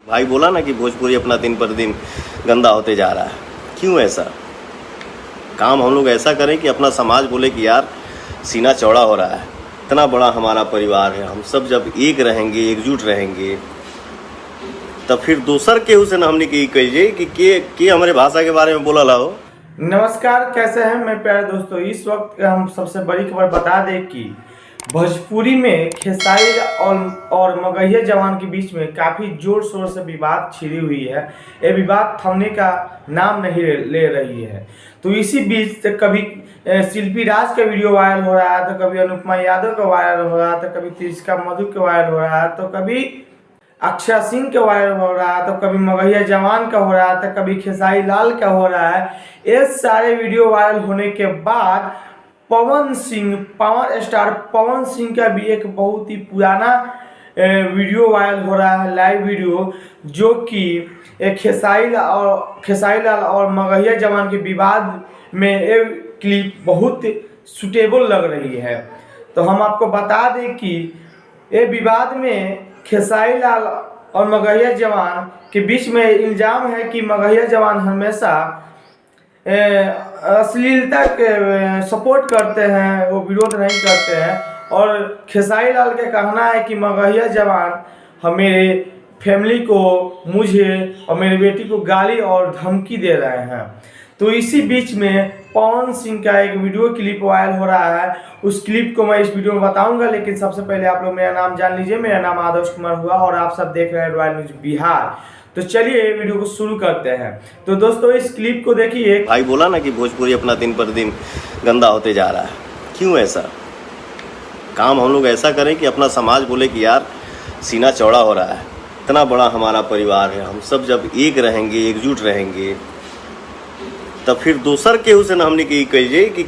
भाई बोला ना कि भोजपुरी अपना दिन पर दिन गंदा होते जा रहा है। क्यों ऐसा? काम हम लोग ऐसा करें कि अपना समाज बोले कि यार सीना चौड़ा हो रहा है, इतना बड़ा हमारा परिवार है, हम सब जब एक रहेंगे, एकजुट रहेंगे, तब फिर दोसर केहू से न हमने की कहिए कि के हमारे भाषा के बारे में बोला ला हो। नमस्कार, कैसे हैं मेरे प्यारे दोस्तों। इस वक्त हम सबसे बड़ी खबर बता दें कि भोजपुरी में खेसारी और मगहिया जवान के बीच में काफ़ी जोर शोर से विवाद छिड़ी हुई है। ये विवाद थमने का नाम नहीं ले रही है। तो इसी बीच कभी शिल्पी राज का वीडियो वायरल हो रहा है, तो कभी अनुपमा यादव का वायरल हो रहा है, तो कभी त्रिषका मधु का वायरल हो रहा है, तो कभी अक्षय सिंह का वायरल हो रहा है, तो कभी मगहिया जवान का हो रहा है, तो कभी खेसारी लाल का हो रहा है। ये सारे वीडियो वायरल होने के बाद पवन सिंह, पावर स्टार पवन सिंह का भी एक बहुत ही पुराना वीडियो वायरल हो रहा है, लाइव वीडियो, जो कि खेसारी लाल और मगहिया जवान के विवाद में ये क्लिप बहुत सुटेबल लग रही है। तो हम आपको बता दें कि ये विवाद में खेसारी लाल और मगहिया जवान के बीच में इल्ज़ाम है कि मगहिया जवान हमेशा अश्लीलता के सपोर्ट करते हैं, वो विरोध नहीं करते हैं। और खेसारी लाल का कहना है कि मगहिया जवान मेरे फैमिली को, मुझे और मेरी बेटी को गाली और धमकी दे रहे हैं। तो इसी बीच में पवन सिंह का एक वीडियो क्लिप वायरल हो रहा है। उस क्लिप को मैं इस वीडियो में बताऊंगा, लेकिन सबसे पहले आप लोग मेरा नाम जान लीजिए। मेरा नाम आदर्श कुमार हुआ और आप सब देख रहे हैं रॉयल न्यूज बिहार। तो चलिए ये वीडियो को शुरू करते हैं। तो दोस्तों इस क्लिप को देखिए। भाई बोला ना कि भोजपुरी अपना दिन पर दिन गंदा होते जा रहा है। क्यों ऐसा? काम हम लोग ऐसा करें कि अपना समाज बोले कि यार सीना चौड़ा हो रहा है, इतना बड़ा हमारा परिवार है, हम सब जब एक रहेंगे, एकजुट रहेंगे, तब फिर दोसर केहू से न हमने की कहिए कि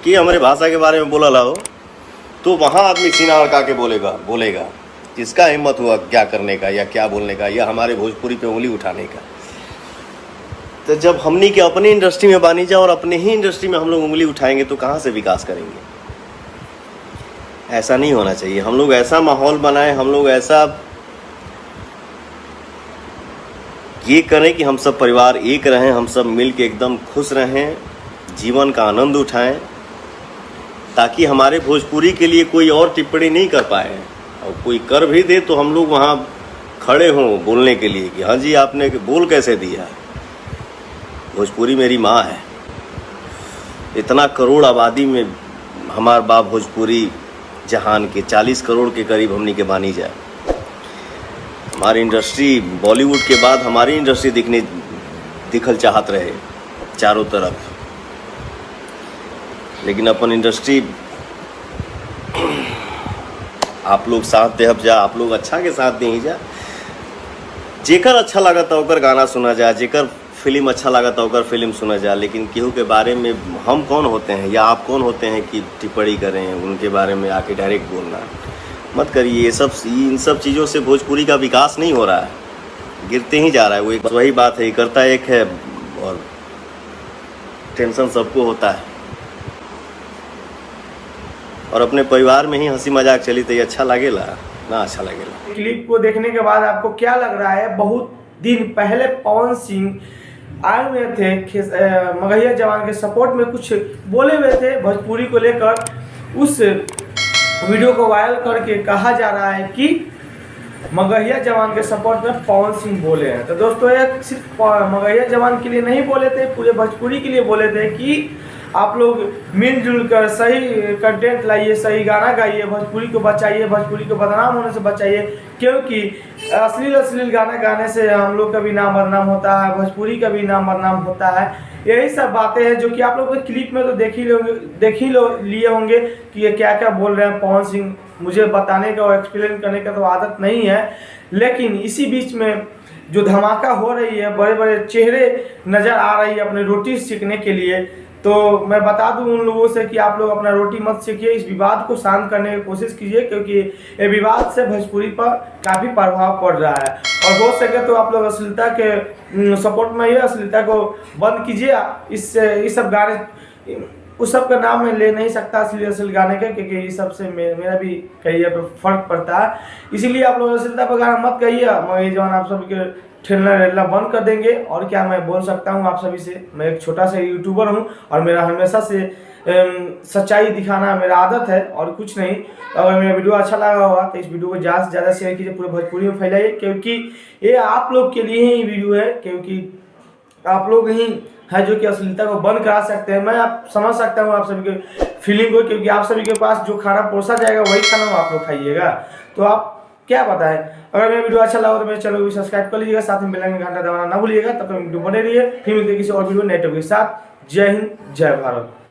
के हमारे भाषा के बारे में बोला ला हो, तो वहाँ आदमी सीना अड़का के बोलेगा जिसका हिम्मत हुआ क्या करने का या क्या बोलने का या हमारे भोजपुरी पे उंगली उठाने का। तो जब हमने के अपनी इंडस्ट्री में बानी जा और अपने ही इंडस्ट्री में हम लोग उंगली उठाएंगे तो कहाँ से विकास करेंगे? ऐसा नहीं होना चाहिए। हम लोग ऐसा माहौल बनाएं, हम लोग ऐसा ये करें कि हम सब परिवार एक रहें, हम सब मिल के एकदम खुश रहें, जीवन का आनंद उठाएं, ताकि हमारे भोजपुरी के लिए कोई और टिप्पणी नहीं कर पाए, और कोई कर भी दे तो हम लोग वहाँ खड़े हों बोलने के लिए कि हाँ जी आपने बोल कैसे दिया। भोजपुरी मेरी माँ है। इतना करोड़ आबादी में हमार बाप भोजपुरी जहान के 40 करोड़ के करीब हमनी के बानी जाए। हमारी इंडस्ट्री बॉलीवुड के बाद हमारी इंडस्ट्री दिखल चाहत रहे चारों तरफ, लेकिन अपन इंडस्ट्री आप लोग साथ दे जा, आप लोग अच्छा के साथ दे जा। जेकर अच्छा लगा था ओकर गाना सुना जा, जेकर फिल्म अच्छा लगा था ओकर फिल्म सुना जा, लेकिन केहू के बारे में हम कौन होते हैं या आप कौन होते हैं कि टिप्पणी करें, उनके बारे में आके डायरेक्ट बोलना मत करिए। इन सब चीज़ों से भोजपुरी का विकास नहीं हो रहा है, गिरते ही जा रहा है। वो एक वही बात है, करता एक है और टेंशन सबको होता है। और अपने परिवार में ही हंसी मजाक चली तो ये अच्छा लगेला ना? अच्छा लगेला। क्लिप को देखने के बाद आपको क्या लग रहा है? बहुत दिन पहले पवन सिंह आए हुए थे मगहिया जवान के सपोर्ट में, कुछ बोले हुए थे भोजपुरी को लेकर। उस वीडियो को वायरल करके कहा जा रहा है कि मगहिया जवान के सपोर्ट में पवन सिंह बोले हैं। तो दोस्तों ये सिर्फ मगहिया जवान के लिए नहीं बोले थे, पूरे भोजपुरी के लिए बोले थे कि आप लोग मिलजुल कर सही कंटेंट लाइए, सही गाना गाइए, भोजपुरी को बचाइए, भोजपुरी को बदनाम होने से बचाइए, क्योंकि अश्लील गाना गाने से हम लोग का भी नाम बदनाम होता है, भोजपुरी का भी नाम बदनाम होता है। यही सब बातें हैं जो कि आप लोग क्लिप में तो देख ही लिए होंगे कि ये क्या क्या बोल रहे हैं पवन सिंह। मुझे बताने का और एक्सप्लेन करने का तो आदत नहीं है, लेकिन इसी बीच में जो धमाका हो रही है, बड़े बड़े चेहरे नज़र आ रही है अपनी रोटी सीखने के लिए। तो मैं बता दूं उन लोगों से कि आप लोग अपना रोटी मत सीखिए, इस विवाद को शांत करने की कोशिश कीजिए, क्योंकि ये विवाद से भोजपुरी पर काफ़ी प्रभाव पड़ रहा है। और हो सके तो आप लोग अश्लीलता के सपोर्ट में ही अश्लीलता को बंद कीजिए। इस सब गाने उस सब का नाम मैं ले नहीं सकता असली गाने के, क्योंकि ये सबसे मेरा भी करियर पर फर्क पड़ता है। इसीलिए आप लोग अश्लीलता पर गाना मत कहिए। मगही जवान आप सभी के ठेलना रेलना बंद कर देंगे। और क्या मैं बोल सकता हूँ आप सभी से, मैं एक छोटा सा यूट्यूबर हूँ और मेरा हमेशा से सच्चाई दिखाना मेरा आदत है और कुछ नहीं। अगर मेरा वीडियो अच्छा लगा होगा तो इस वीडियो को ज़्यादा से ज़्यादा शेयर कीजिए, पूरे भोजपुरी में फैलाइए, क्योंकि ये आप लोग के लिए ही वीडियो है, क्योंकि आप लोग ही है जो कि अश्लीलता को बंद करा सकते हैं। मैं आप समझ सकता हूँ आप सभी के फीलिंग को, क्योंकि आप सभी के पास जो खाना परोसा जाएगा वही खाना आप लोग खाइएगा। तो आप क्या पता है, अगर मेरा वीडियो अच्छा लगा तो मेरे चैनल को भी सब्सक्राइब कर लीजिएगा, साथ में बेल आइकन घंटा दबाना ना भूलिएगा। तब तक वीडियो बने रहिए, फिर मिलते हैं किसी और वीडियो नए टॉपिक के साथ। जय हिंद, जय भारत।